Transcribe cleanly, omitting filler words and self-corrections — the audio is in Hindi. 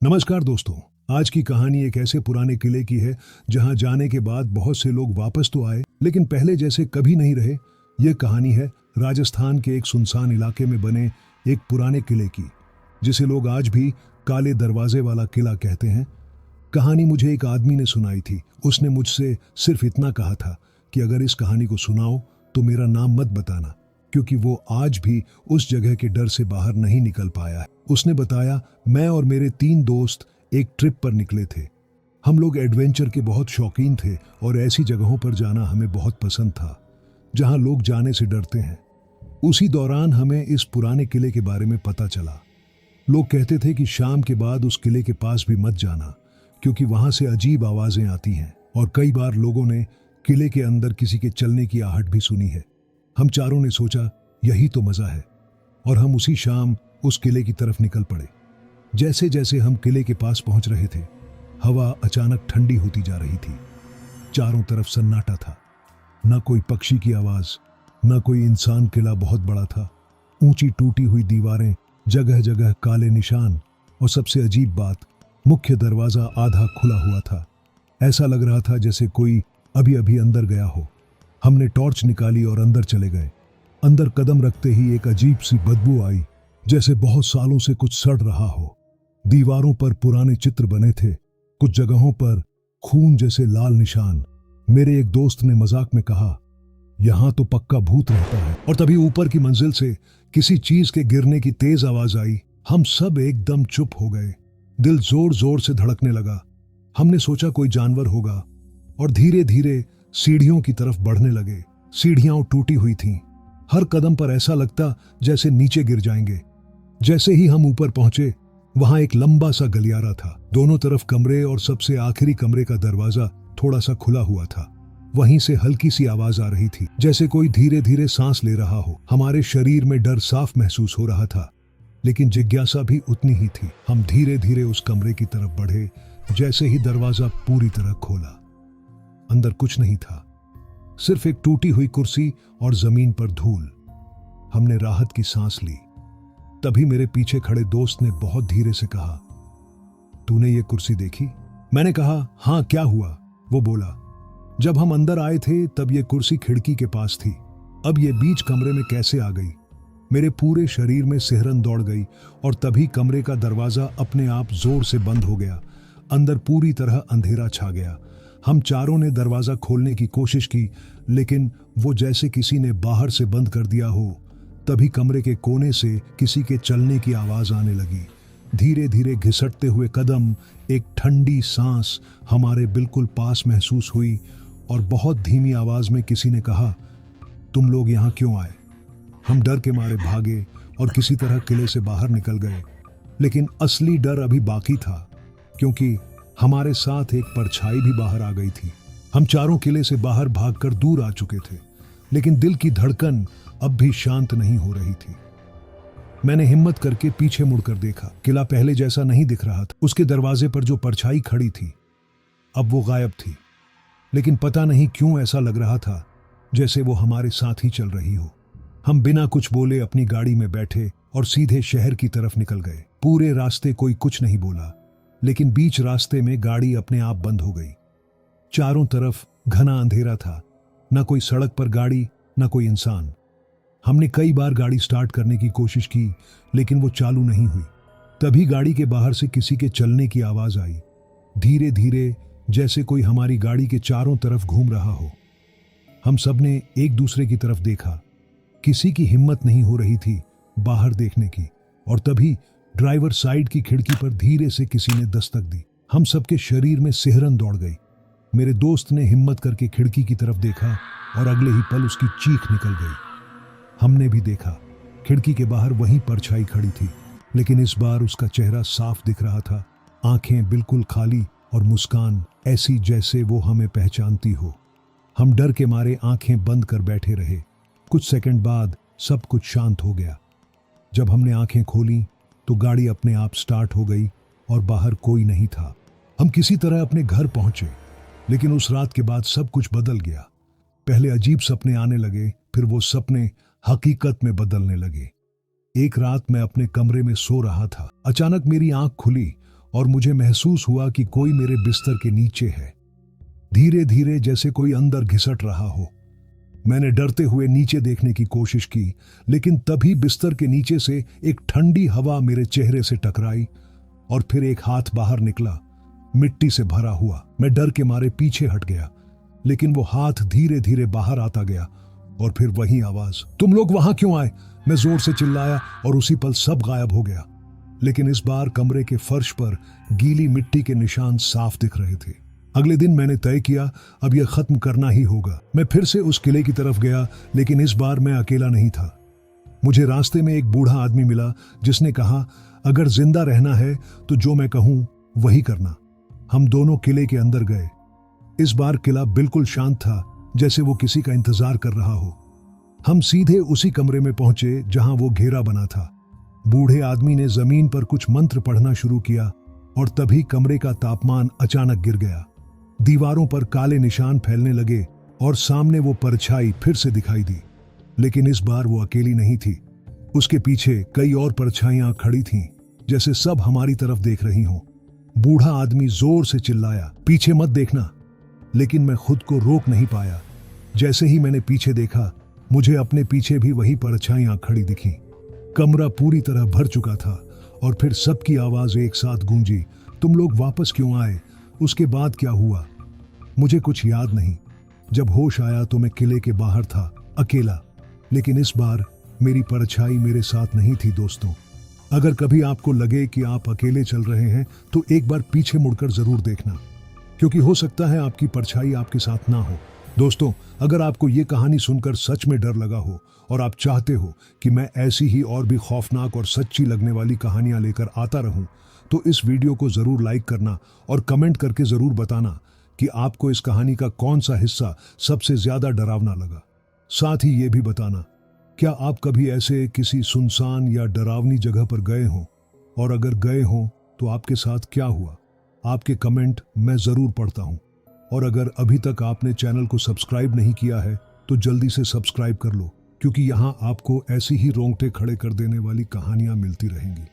नमस्कार दोस्तों। आज की कहानी एक ऐसे पुराने किले की है जहां जाने के बाद बहुत से लोग वापस तो आए लेकिन पहले जैसे कभी नहीं रहे। यह कहानी है राजस्थान के एक सुनसान इलाके में बने एक पुराने किले की, जिसे लोग आज भी काले दरवाजे वाला किला कहते हैं। कहानी मुझे एक आदमी ने सुनाई थी। उसने मुझसे सिर्फ इतना कहा था कि अगर इस कहानी को सुनाओ तो मेरा नाम मत बताना, क्योंकि वो आज भी उस जगह के डर से बाहर नहीं निकल पाया है। उसने बताया, मैं और मेरे 3 दोस्त एक ट्रिप पर निकले थे। हम लोग एडवेंचर के बहुत शौकीन थे और ऐसी जगहों पर जाना हमें बहुत पसंद था जहां लोग जाने से डरते हैं। उसी दौरान हमें इस पुराने किले के बारे में पता चला। लोग कहते थे कि शाम के बाद उस किले के पास भी मत जाना, क्योंकि वहां से अजीब आवाजें आती हैं और कई बार लोगों ने किले के अंदर किसी के चलने की आहट भी सुनी है। हम चारों ने सोचा यही तो मजा है और हम उसी शाम उस किले की तरफ निकल पड़े। जैसे जैसे हम किले के पास पहुंच रहे थे, हवा अचानक ठंडी होती जा रही थी। चारों तरफ सन्नाटा था, न कोई पक्षी की आवाज, न कोई इंसान। किला बहुत बड़ा था, ऊंची टूटी हुई दीवारें, जगह जगह काले निशान, और सबसे अजीब बात, मुख्य दरवाजा आधा खुला हुआ था। ऐसा लग रहा था जैसे कोई अभी अभी अंदर गया हो। हमने टॉर्च निकाली और अंदर चले गए। अंदर कदम रखते ही एक अजीब सी बदबू आई, जैसे बहुत सालों से कुछ सड़ रहा हो। दीवारों पर पुराने चित्र बने थे, कुछ जगहों पर खून जैसे लाल निशान। मेरे एक दोस्त ने मजाक में कहा, यहां तो पक्का भूत रहता है। और तभी ऊपर की मंजिल से किसी चीज के गिरने की तेज आवाज आई। हम सब एकदम चुप हो गए। दिल जोर जोर से धड़कने लगा। हमने सोचा कोई जानवर होगा और धीरे धीरे सीढ़ियों की तरफ बढ़ने लगे। सीढ़ियां टूटी हुई थीं। हर कदम पर ऐसा लगता जैसे नीचे गिर जाएंगे। जैसे ही हम ऊपर पहुंचे, वहां एक लंबा सा गलियारा था। दोनों तरफ कमरे और सबसे आखिरी कमरे का दरवाजा थोड़ा सा खुला हुआ था। वहीं से हल्की सी आवाज आ रही थी, जैसे कोई धीरे धीरे सांस ले रहा हो। हमारे शरीर में डर साफ महसूस हो रहा था, लेकिन जिज्ञासा भी उतनी ही थी। हम धीरे धीरे उस कमरे की तरफ बढ़े। जैसे ही दरवाजा पूरी तरह खोला, अंदर कुछ नहीं था, सिर्फ एक टूटी हुई कुर्सी और जमीन पर धूल। हमने राहत की सांस ली। तभी मेरे पीछे खड़े दोस्त ने बहुत धीरे से कहा, तूने ये कुर्सी देखी? मैंने कहा, हाँ, क्या हुआ? वो बोला, जब हम अंदर आए थे तब ये कुर्सी खिड़की के पास थी, अब ये बीच कमरे में कैसे आ गई? मेरे पूरे शरीर में सिहरन दौड़ गई और तभी कमरे का दरवाजा अपने आप जोर से बंद हो गया। अंदर पूरी तरह अंधेरा छा गया। हम चारों ने दरवाजा खोलने की कोशिश की, लेकिन वो जैसे किसी ने बाहर से बंद कर दिया हो। तभी कमरे के कोने से किसी के चलने की आवाज आने लगी। धीरे धीरे घिसटते हुए कदम, एक ठंडी सांस हमारे बिल्कुल पास महसूस हुई और बहुत धीमी आवाज में किसी ने कहा, तुम लोग यहाँ क्यों आए? हम डर के मारे भागे और किसी तरह किले से बाहर निकल गए। लेकिन असली डर अभी बाकी था, क्योंकि हमारे साथ एक परछाई भी बाहर आ गई थी। हम चारों किले से बाहर भागकर दूर आ चुके थे, लेकिन दिल की धड़कन अब भी शांत नहीं हो रही थी। मैंने हिम्मत करके पीछे मुड़कर देखा। किला पहले जैसा नहीं दिख रहा था। उसके दरवाजे पर जो परछाई खड़ी थी, अब वो गायब थी। लेकिन पता नहीं क्यों ऐसा लग रहा था जैसे वो हमारे साथ ही चल रही हो। हम बिना कुछ बोले अपनी गाड़ी में बैठे और सीधे शहर की तरफ निकल गए। पूरे रास्ते कोई कुछ नहीं बोला, लेकिन बीच रास्ते में गाड़ी अपने आप बंद हो गई। चारों तरफ घना अंधेरा था, न कोई सड़क पर गाड़ी, न कोई इंसान। हमने कई बार गाड़ी स्टार्ट करने की कोशिश की, लेकिन वो चालू नहीं हुई। तभी गाड़ी के बाहर से किसी के चलने की आवाज आई, धीरे धीरे, जैसे कोई हमारी गाड़ी के चारों तरफ घूम रहा हो। हम सबने एक दूसरे की तरफ देखा। किसी की हिम्मत नहीं हो रही थी बाहर देखने की। और तभी ड्राइवर साइड की खिड़की पर धीरे से किसी ने दस्तक दी। हम सबके शरीर में सिहरन दौड़ गई। मेरे दोस्त ने हिम्मत करके खिड़की की तरफ देखा और अगले ही पल उसकी चीख निकल गई। हमने भी देखा, खिड़की के बाहर वही परछाई खड़ी थी, लेकिन इस बार उसका चेहरा साफ दिख रहा था। आंखें बिल्कुल खाली और मुस्कान ऐसी जैसे वो हमें पहचानती हो। हम डर के मारे आंखें बंद कर बैठे रहे। कुछ सेकंड बाद सब कुछ शांत हो गया। जब हमने आंखें खोली तो गाड़ी अपने आप स्टार्ट हो गई और बाहर कोई नहीं था। हम किसी तरह अपने घर पहुंचे, लेकिन उस रात के बाद सब कुछ बदल गया। पहले अजीब सपने आने लगे, फिर वो सपने हकीकत में बदलने लगे। एक रात मैं अपने कमरे में सो रहा था। अचानक मेरी आंख खुली और मुझे महसूस हुआ कि कोई मेरे बिस्तर के नीचे है, धीरे धीरे जैसे कोई अंदर घिसट रहा हो। मैंने डरते हुए नीचे देखने की कोशिश की, लेकिन तभी बिस्तर के नीचे से एक ठंडी हवा मेरे चेहरे से टकराई और फिर एक हाथ बाहर निकला, मिट्टी से भरा हुआ। मैं डर के मारे पीछे हट गया, लेकिन वो हाथ धीरे धीरे बाहर आता गया और फिर वही आवाज, तुम लोग वहां क्यों आए? मैं जोर से चिल्लाया और उसी पल सब गायब हो गया। लेकिन इस बार कमरे के फर्श पर गीली मिट्टी के निशान साफ दिख रहे थे। अगले दिन मैंने तय किया अब यह खत्म करना ही होगा। मैं फिर से उस किले की तरफ गया, लेकिन इस बार मैं अकेला नहीं था। मुझे रास्ते में एक बूढ़ा आदमी मिला जिसने कहा, अगर जिंदा रहना है तो जो मैं कहूं वही करना। हम दोनों किले के अंदर गए। इस बार किला बिल्कुल शांत था, जैसे वो किसी का इंतजार कर रहा हो। हम सीधे उसी कमरे में पहुंचे जहां वो घेरा बना था। बूढ़े आदमी ने जमीन पर कुछ मंत्र पढ़ना शुरू किया और तभी कमरे का तापमान अचानक गिर गया। दीवारों पर काले निशान फैलने लगे और सामने वो परछाई फिर से दिखाई दी। लेकिन इस बार वो अकेली नहीं थी। उसके पीछे कई और परछाइयां खड़ी थीं, जैसे सब हमारी तरफ देख रही हों। बूढ़ा आदमी जोर से चिल्लाया, पीछे मत देखना। लेकिन मैं खुद को रोक नहीं पाया। जैसे ही मैंने पीछे देखा, मुझे अपने पीछे भी वही परछाइयां खड़ी दिखीं। कमरा पूरी तरह भर चुका था और फिर सबकी आवाज एक साथ गूंजी, तुम लोग वापस क्यों आए? उसके बाद क्या हुआ मुझे कुछ याद नहीं। जब होश आया तो मैं किले के बाहर था, अकेला। लेकिन इस बार मेरी परछाई मेरे साथ नहीं थी। दोस्तों, अगर कभी आपको लगे कि आप अकेले चल रहे हैं तो एक बार पीछे मुड़कर जरूर देखना, क्योंकि हो सकता है आपकी परछाई आपके साथ ना हो। दोस्तों, अगर आपको ये कहानी सुनकर सच में डर लगा हो और आप चाहते हो कि मैं ऐसी ही और भी खौफनाक और सच्ची लगने वाली कहानियां लेकर आता रहूं, तो इस वीडियो को जरूर लाइक करना और कमेंट करके जरूर बताना कि आपको इस कहानी का कौन सा हिस्सा सबसे ज्यादा डरावना लगा। साथ ही ये भी बताना, क्या आप कभी ऐसे किसी सुनसान या डरावनी जगह पर गए हों, और अगर गए हों तो आपके साथ क्या हुआ? आपके कमेंट मैं जरूर पढ़ता हूं। और अगर अभी तक आपने चैनल को सब्सक्राइब नहीं किया है तो जल्दी से सब्सक्राइब कर लो, क्योंकि यहाँ आपको ऐसी ही रोंगटे खड़े कर देने वाली कहानियां मिलती रहेंगी।